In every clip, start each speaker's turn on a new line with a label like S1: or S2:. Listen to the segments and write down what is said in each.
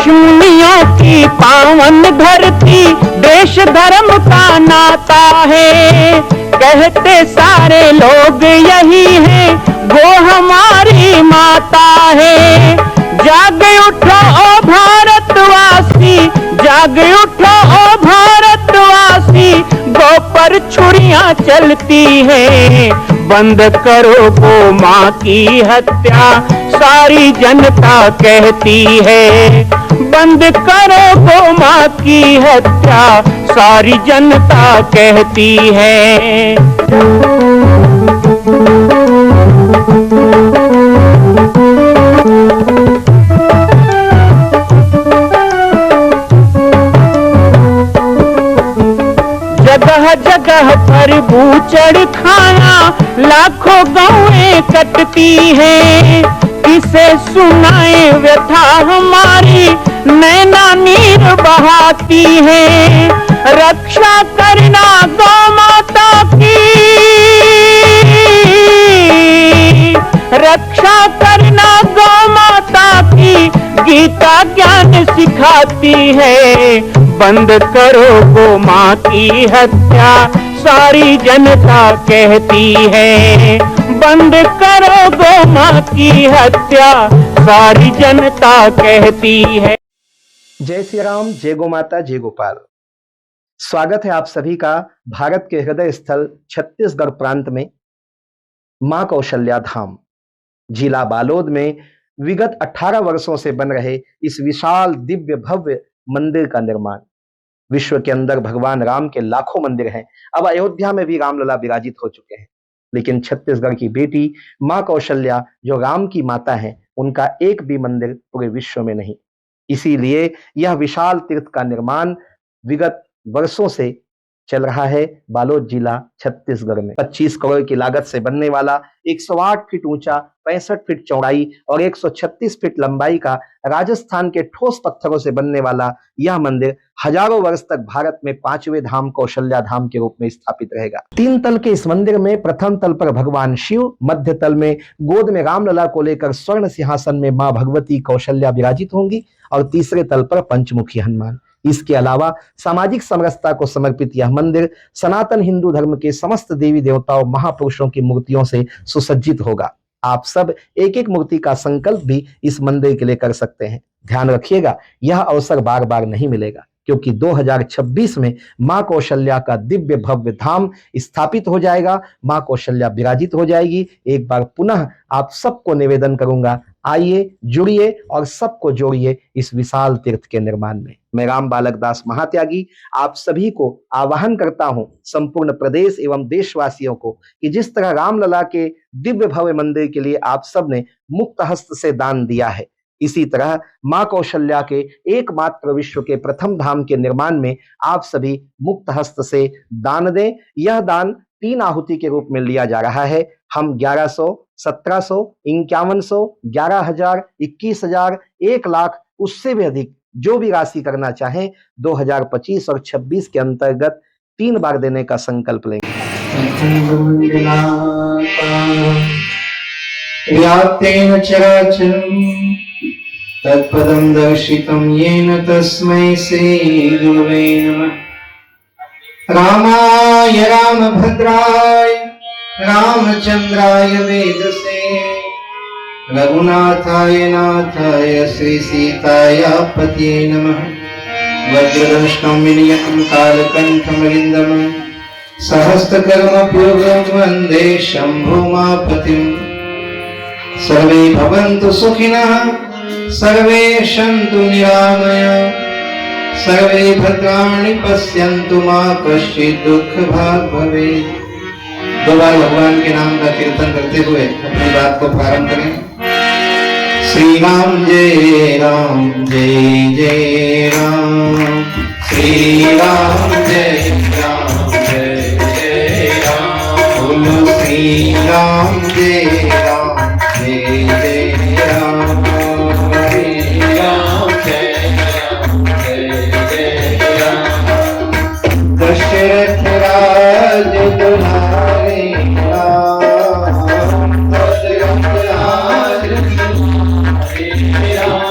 S1: ऋषिमुनियों की पावन धरती, देश धर्म का नाता है। कहते सारे लोग यही है, वो हमारी माता है। जाग उठो ओ भारतवासी, जाग उठो ओ भारतवासी, गौ पर छुरियां चलती है। बंद करो गौ माँ की हत्या, सारी जनता कहती है। बंद करो गौ माँ की हत्या, सारी जनता कहती है। जगह जगह पर बूचड़ खाना, लाखों गौएं कटती हैं। किसे सुनाए व्यथा हमारी, नैना नीर बहाती है। रक्षा करना गौ माता की, रक्षा करना गौ माता की, गीता ज्ञान सिखाती है। बंद करो गौ माँ की हत्या, सारी जनता कहती है। बंद करो गौ माँ की हत्या, सारी जनता कहती है।
S2: जय श्री राम, जय गौ माता, जय गोपाल। स्वागत है आप सभी का भारत के हृदय स्थल छत्तीसगढ़ प्रांत में मां कौशल्या धाम जिला बालोद में विगत 18 वर्षों से बन रहे इस विशाल दिव्य भव्य मंदिर का निर्माण। विश्व के अंदर भगवान राम के लाखों मंदिर हैं। अब अयोध्या में भी रामलला विराजित हो चुके हैं, लेकिन छत्तीसगढ़ की बेटी मां कौशल्या जो राम की माता है, उनका एक भी मंदिर पूरे विश्व में नहीं। इसीलिए यह विशाल तीर्थ का निर्माण विगत वर्षों से चल रहा है बालोद जिला छत्तीसगढ़ में। 25 करोड़ की लागत से बनने वाला 108 फीट ऊंचा, 65 फीट चौड़ाई और 136 फीट लंबाई का राजस्थान के ठोस पत्थरों से बनने वाला यह मंदिर हजारों वर्ष तक भारत में 5वें धाम कौशल्या धाम के रूप में स्थापित रहेगा। 3 तल के इस मंदिर में प्रथम तल पर भगवान शिव, मध्य तल में गोद में रामलला को लेकर स्वर्ण सिंहासन में मां भगवती कौशल्या विराजित होंगी और तीसरे तल पर पंचमुखी हनुमान। इसके अलावा सामाजिक समरसता को समर्पित यह मंदिर सनातन हिंदू धर्म के समस्त देवी देवताओं महापुरुषों की मूर्तियों से सुसज्जित होगा। आप सब एक एक मूर्ति का संकल्प भी इस मंदिर के लिए कर सकते हैं। ध्यान रखिएगा, यह अवसर बार बार नहीं मिलेगा, क्योंकि 2026 में मां कौशल्या का दिव्य भव्य धाम स्थापित हो जाएगा। मां कौशल्या विराजित हो जाएगी। एक बार पुनः आप सबको निवेदन करूंगा, आइए, जुड़िए और सबको जोड़िए इस विशाल तीर्थ के निर्माण में। मैं राम बालक दास महात्यागी आप सभी को आह्वान करता हूं, संपूर्ण प्रदेश एवं देशवासियों को, कि जिस तरह रामलला के दिव्य भव्य मंदिर के लिए आप सब ने मुक्त हस्त से दान दिया है, इसी तरह मां कौशल्या के एकमात्र विश्व के प्रथम धाम के निर्माण में आप सभी मुक्त हस्त से दान दें। यह दान 3 आहुति के रूप में लिया जा रहा है। हम 1100, 1700, 5100, 11,000, 21,000, 1 लाख, उससे भी अधिक जो भी राशि करना चाहें 2025 और 26 के अंतर्गत 3 बार देने का संकल्प लेंगे।
S3: तत्पदं दर्शितं येन तस्मै श्री गुरवे नमः। रामाय रामभद्राय रामचंद्राय वेदसे, रघुनाथाय नाथाय श्री सीताय पतये नमः। वज्रदंष्टं विनियतं कालकण्ठं मलिन्दमं, सहस्रकर्मपूर्वं वन्दे शम्भुमापतिं। सर्वे भवन्तु सुखिनः, सर्वे सन्तु निरामया, सर्वे भद्राणि पश्यन्तु मा कश्चित् दुःखभाग् भवेत्। 2 बार भगवान के नाम का कीर्तन करते हुए अपनी बात को प्रारंभ करें। श्री राम जय राम, जय जय राम। श्री राम जय राम, जय जय राम। बोलो श्री राम जय राम, जय जय राम। दशरथ राज तुम्हारे नाम, दशरथ राज तुम्हारे नाम।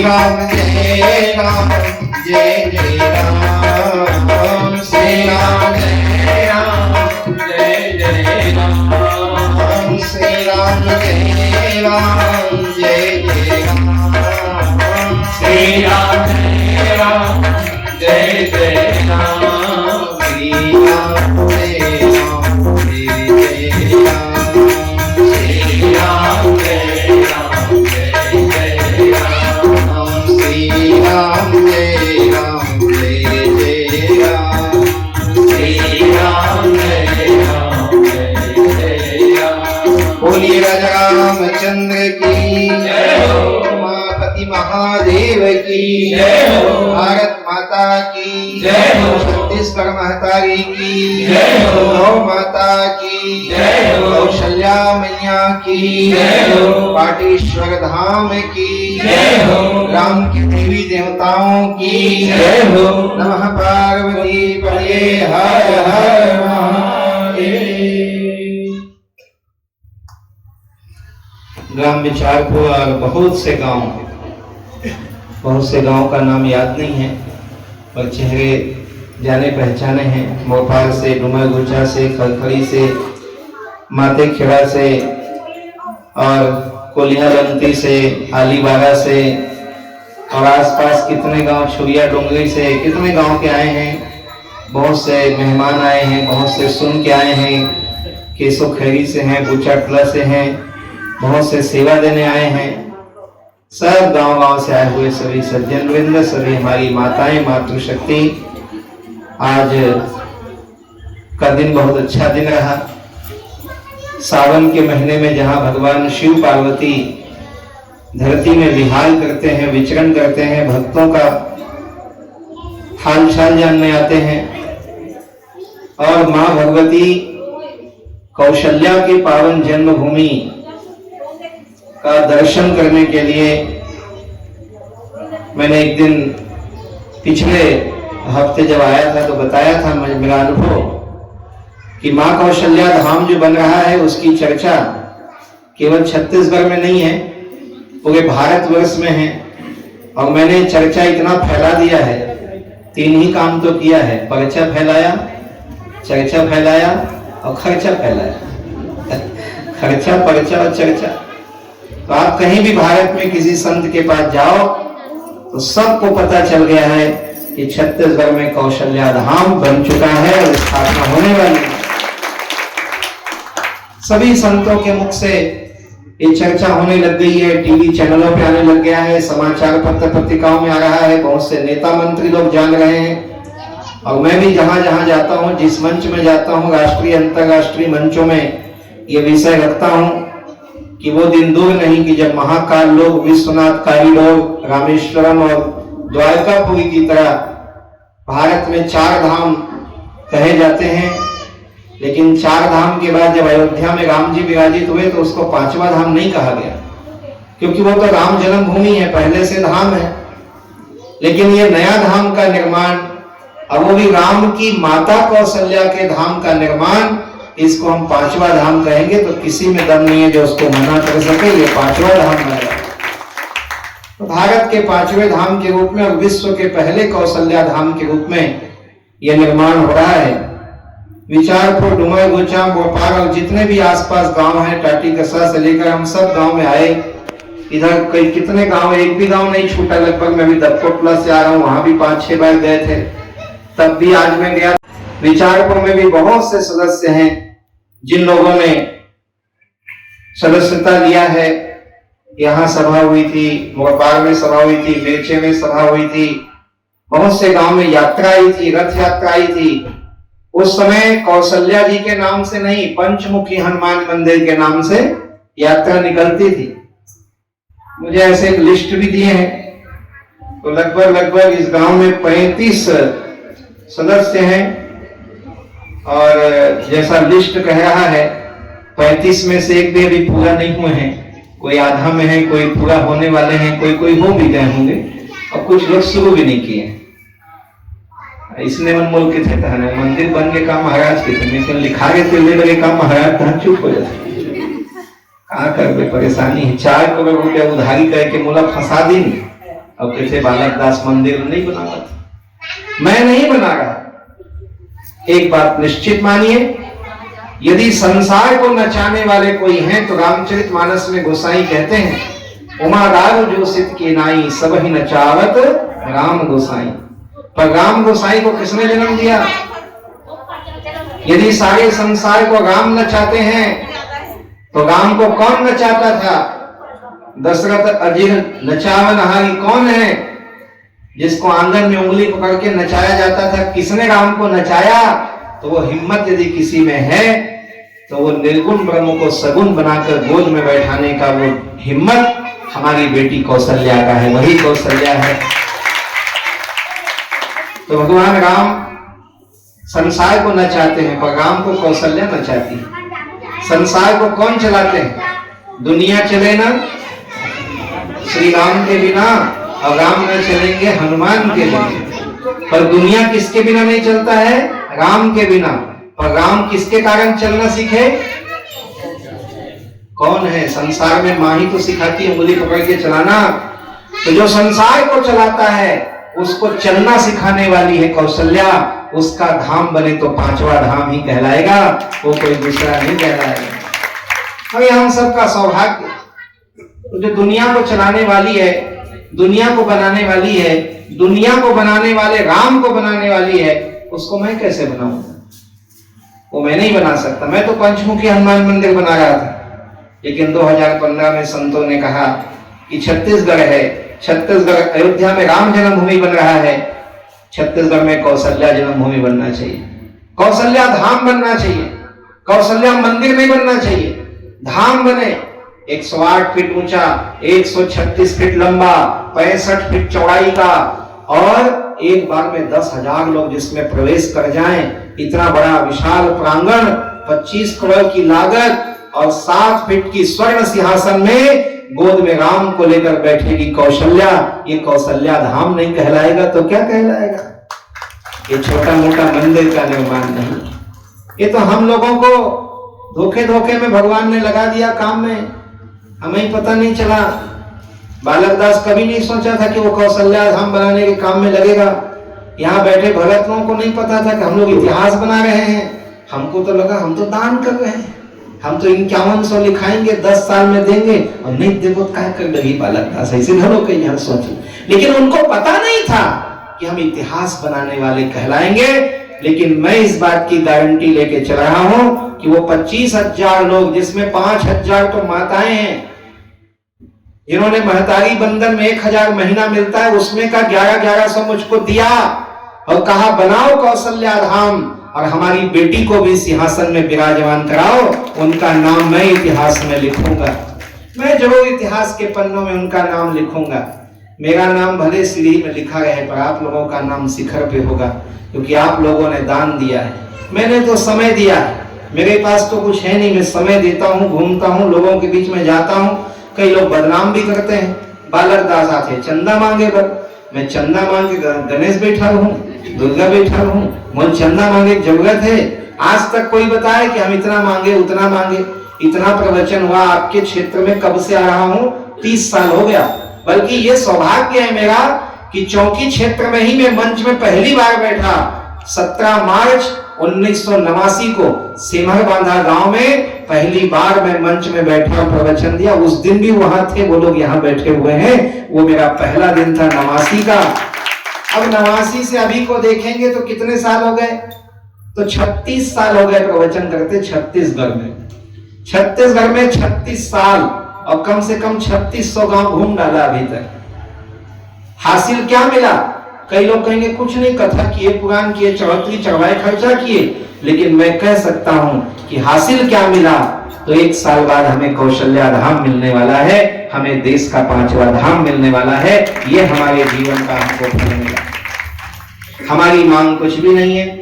S3: राम जय राम जय जय राम श्री राम जय राम जय जय राम श्री राम जय राम जय जय राम श्री राम जय राम जय जय राम श्री राम जय राम जय जय राम श्री राम जय राम जय जय राम श्री राम जय राम जय जय राम श्री राम जय राम जय जय राम बोलिए राजा रामचंद्र की जय हो, उमापति महादेव की जय हो, भारत माता की जय हो, छत्तीसगढ़ महतारी की जय हो, गौ माता की जय हो, कौशल्या मैया की जय हो, पाटेश्वर धाम की जय हो, राम के देवी देवताओं की जय हो, नमः पार्वती पते हर हर महादेव। ग्राम विचारपुर और बहुत से गांव का नाम याद नहीं है पर चेहरे जाने पहचाने हैं। भोपाल से, डुमरगुचा से, खलखड़ी से, माते खेड़ा से और कोलियाबंती से, आलीबागा से और आसपास कितने गांव, छुरिया डोंगरी से कितने गांव के आए हैं। बहुत से मेहमान आए हैं, बहुत से सुन के आए हैं। केसो खैरी से हैं, बुचाटला से हैं, बहुत से सेवा देने आए हैं। सब गांव से आए हुए सभी सज्जन वृंद, सभी हमारी माताएं, मातृशक्ति, आज का दिन बहुत अच्छा दिन रहा। सावन के महीने में जहां भगवान शिव पार्वती धरती में विहार करते हैं, विचरण करते हैं, भक्तों का हाल चाल जानने आते हैं और मां भगवती कौशल्या की पावन जन्मभूमि का दर्शन करने के लिए मैंने एक दिन पिछले हफ्ते जब आया था तो बताया था मेरा अनुभव कि मां कौशल्या धाम जो बन रहा है उसकी चर्चा केवल छत्तीसगढ़ में नहीं है, पूरे भारतवर्ष में है। और मैंने चर्चा इतना फैला दिया है, 3 ही काम तो किया है, पर्चा फैलाया, चर्चा फैलाया और खर्चा फैलाया। खर्चा, पर्चा और चर्चा। तो आप कहीं भी भारत में किसी संत के पास जाओ तो सबको पता चल गया है कि छत्तीसगढ़ में कौशल्या धाम बन चुका है और स्थापना होने वाली है। सभी संतों के मुख से ये चर्चा होने लग गई है, टीवी चैनलों पे आने लग गया है, समाचार पत्र पत्रिकाओं में आ रहा है, बहुत से नेता मंत्री लोग जान रहे हैं। और मैं भी जहां जहां जाता हूं, जिस मंच में जाता हूं, राष्ट्रीय अंतरराष्ट्रीय मंचों में ये विषय रखता हूं कि वो दिन दूर नहीं कि जब महाकाल लोग, विश्वनाथ काली लोग, रामेश्वरम और द्वारकापुरी की तरह भारत में 4 धाम कहे जाते हैं। लेकिन 4 धाम के बाद जब अयोध्या में राम जी विराजित हुए तो उसको 5वां धाम नहीं कहा गया, क्योंकि वो तो राम जन्मभूमि है, पहले से धाम है। लेकिन ये नया धाम का निर्माण, अब वो भी राम की माता कौशल्या के धाम का निर्माण, इसको हम 5वां धाम कहेंगे तो किसी में दम नहीं है जो उसको मना कर सके। ये 5वां धाम बन रहा है। तो भारत के 5वें धाम के रूप में और विश्व के पहले कौशल्या धाम के रूप में यह निर्माण हो रहा है। विचारपुर, डुमरगुचा, भोपाल और जितने भी आसपास गांव हैं, टाटी कसा से लेकर हम सब गांव में आए। इधर कई कितने गांव, एक भी गांव नहीं छूटा लगभग। मैं भी दबकोटला से आ रहा हूँ, वहां भी 5-6 बार गए थे, तब भी आज मैं गया। विचारपुर में भी बहुत से सदस्य हैं जिन लोगों ने सदस्यता लिया है। यहाँ सभा हुई थी, भोपाल में सभा हुई थी, मिर्चे में सभा हुई थी, बहुत से गांव में यात्रा आई थी, रथ यात्रा आई थी। उस समय कौशल्या जी के नाम से नहीं, पंचमुखी हनुमान मंदिर के नाम से यात्रा निकलती थी। मुझे ऐसे एक लिस्ट भी दिए हैं, तो लगभग इस गांव में 35 सदस्य हैं और जैसा लिस्ट कह रहा है 35 में से एक भी अभी पूरा नहीं हुए हैं। कोई आधा में है, कोई पूरा होने वाले हैं, कोई हो भी गए होंगे और कुछ लोग शुरू भी नहीं किए। इसने मन मोल के थे तहने मंदिर बन के काम महाराज के थे, लेकिन लिखा के ले लगे काम महाराज तहन चुप हो जाते। कहाँ कर परेशानी है, 4 करोड़ रुपया उधारी करके मोला फंसा दी अब कहते बालक दास मंदिर नहीं बनाना था। मैं नहीं बना रहा। एक बात निश्चित मानिए, यदि संसार को नचाने वाले कोई हैं तो रामचरितमानस में गोसाई कहते हैं उमा राग जो सित की नाई सब ही नचावत राम गोसाई। पर राम गोसाई को किसने जन्म दिया? यदि सारे संसार को राम नचाते हैं तो राम को कौन नचाता था? दशरथ अजीर नचावन हारी कौन है जिसको आंगन में उंगली पकड़ के नचाया जाता था? किसने राम को नचाया? तो वो हिम्मत यदि किसी में है तो वो निर्गुण ब्रह्म को सगुण बनाकर गोद में बैठाने का वो हिम्मत हमारी बेटी कौशल्या का है, वही कौशल्या है। तो भगवान राम संसार को नचाते हैं पर राम को कौशल्या नचाती है। संसार को कौन चलाते हैं? दुनिया चले ना श्री राम के बिना और राम न चलेंगे हनुमान के बिना। पर दुनिया किसके बिना नहीं चलता है? राम के बिना। पर राम किसके कारण चलना सीखे? कौन है? संसार में माँ ही तो सिखाती है उंगली पकड़ के चलाना। तो जो संसार को चलाता है उसको चलना सिखाने वाली है कौशल्या। उसका धाम बने तो पांचवा धाम ही कहलाएगा, वो कोई दूसरा नहीं कहलाएगा। और हम सबका सौभाग्य, तो जो दुनिया को चलाने वाली है, दुनिया को बनाने वाली है, दुनिया को बनाने वाले राम को बनाने वाली है, उसको मैं कैसे बनाऊंगा? वो मैं नहीं बना सकता। मैं तो पंचमुखी हनुमान मंदिर बना रहा था, लेकिन 2015 में संतों ने कहा कि छत्तीसगढ़ है, छत्तीसगढ़ अयोध्या में राम जन्मभूमि बन रहा है, छत्तीसगढ़ में कौशल्या जन्मभूमि बनना चाहिए, कौशल्या धाम बनना चाहिए। कौशल्या मंदिर नहीं बनना चाहिए, धाम बने। 108 फीट ऊंचा, 136 फीट लंबा, 65 फीट चौड़ाई का, और एक बार में 10,000 लोग जिसमें प्रवेश कर जाएं, इतना बड़ा विशाल प्रांगण, 25 करोड़ की लागत और 7 फीट की स्वर्ण सिंहासन में गोद में राम को लेकर बैठेगी कौशल्या। ये कौशल्या धाम नहीं कहलाएगा तो क्या कहलाएगा? ये छोटा मोटा मंदिर का निर्माण नहीं, ये तो हम लोगों को धोखे धोखे में भगवान ने लगा दिया काम में, हमें पता नहीं चला। बालक दास कभी नहीं सोचा था कि वो कौशल्या धाम बनाने के काम में लगेगा। यहाँ बैठे भगत लोगों को नहीं पता था कि हम लोग इतिहास बना रहे हैं। हमको तो लगा हम तो दान कर रहे हैं, हम तो 5100 लिखाएंगे, 10 साल में देंगे, और नहीं देखो क्या कर लगी बालक दास, ऐसे घरों के यहाँ सोचे। लेकिन उनको पता नहीं था कि हम इतिहास बनाने वाले कहलाएंगे। लेकिन मैं इस बात की गारंटी लेके चल रहा हूं कि वो 25,000 लोग, जिसमें 5,000 तो माताएं हैं, जिन्होंने महतारी बंधन में 1,000 महीना मिलता है, उसमें का 11,1100 मुझको दिया और कहा बनाओ कौशल्या धाम और हमारी बेटी को भी सिंहासन में विराजमान कराओ, उनका नाम मैं इतिहास में लिखूंगा। मैं जरूर इतिहास के पन्नों में उनका नाम लिखूंगा। मेरा नाम भले सीढ़ी में लिखा रहे पर आप लोगों का नाम शिखर पे होगा, क्योंकि आप लोगों ने दान दिया है। मैंने तो समय दिया है, मेरे पास तो कुछ है नहीं, मैं समय देता हूँ, घूमता हूँ, लोगों के बीच में जाता हूँ। कई लोग बदनाम भी करते हैं, बालक दास आते चंदा मांगे, पर मैं चंदा मांगे गणेश बैठा रहूं, दुर्गा बैठा रहूं, मुझे चंदा मांगे जरूरत है? आज तक कोई बताए कि हम इतना मांगे उतना मांगे? इतना प्रवचन हुआ आपके क्षेत्र में, कब से आ रहा हूं, 30 साल हो गया। बल्कि ये सौभाग्य है मेरा कि चौकी क्षेत्र में ही मैं मंच में पहली बार बैठा। 17 मार्च 1989 को सिमर बांधा गांव में पहली बार मैं मंच में बैठा प्रवचन दिया। उस दिन भी वहां थे वो लोग, यहाँ बैठे हुए हैं। वो मेरा पहला दिन था 89 का। अब 89 से अभी को देखेंगे तो कितने साल हो गए? तो 36 साल हो गए प्रवचन करते छत्तीसगढ़ में। छत्तीसगढ़ में 36 साल और कम से कम 3600 गांव घूम डाला अभी तक। हासिल क्या मिला? कई लोग कहेंगे कुछ नहीं, कथा किए, पुराण किए, चौहत्तरी चढ़वाए, खर्चा किए। लेकिन मैं कह सकता हूं कि हासिल क्या मिला? तो 1 साल बाद हमें कौशल्या धाम मिलने वाला है, हमें देश का 5वां धाम मिलने वाला है। ये हमारे जीवन का हमको फल मिला। हमारी मांग कुछ भी नहीं है।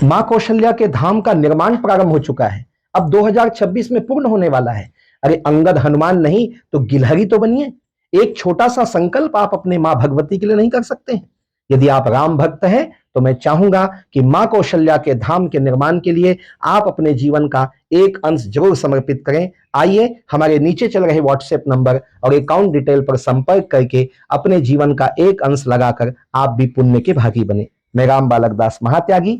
S2: मां कौशल्या के धाम का निर्माण प्रारंभ हो चुका है, अब 2026 में पूर्ण होने वाला है। अरे अंगद हनुमान नहीं तो गिलहरी तो बनिए। एक छोटा सा संकल्प आप अपने मां भगवती के लिए नहीं कर सकते हैं? यदि आप राम भक्त हैं तो मैं चाहूंगा कि मां कौशल्या के धाम के निर्माण के लिए आप अपने जीवन का एक अंश जरूर समर्पित करें। आइए हमारे नीचे चल रहे व्हाट्सएप नंबर और अकाउंट डिटेल पर संपर्क करके अपने जीवन का एक अंश लगाकर आप भी पुण्य के भागी बने। मैं राम बालक दास महात्यागी,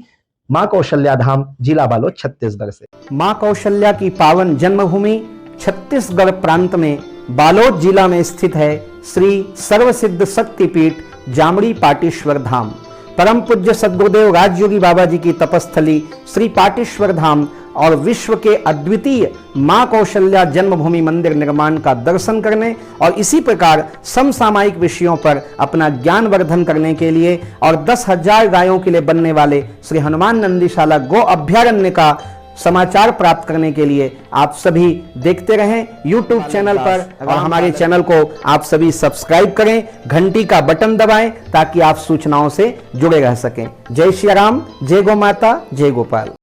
S2: मां कौशल्या धाम, जिला बालोद, छत्तीसगढ़ से। मां कौशल्या की पावन जन्मभूमि छत्तीसगढ़ प्रांत में बालोद जिला में स्थित है श्री सर्वसिद्ध शक्तिपीठ जामड़ी पाटेश्वर धाम। परम पूज्य सद्गुरुदेव राजयोगी बाबा जी की तपस्थली श्री पाटेश्वर धाम और विश्व के अद्वितीय मां कौशल्या जन्मभूमि मंदिर निर्माण का दर्शन करने और इसी प्रकार समसामयिक विषयों पर अपना ज्ञान वर्धन करने के लिए और 10,000 गायों के लिए बनने वाले श्री हनुमान नंदीशाला गो अभ्यारण्य का समाचार प्राप्त करने के लिए आप सभी देखते रहें YouTube चैनल पर और हमारे चैनल को आप सभी सब्सक्राइब करें, घंटी का बटन दबाएं ताकि आप सूचनाओं से जुड़े रह सकें। जय श्री राम, जय गौ माता, जय गोपाल।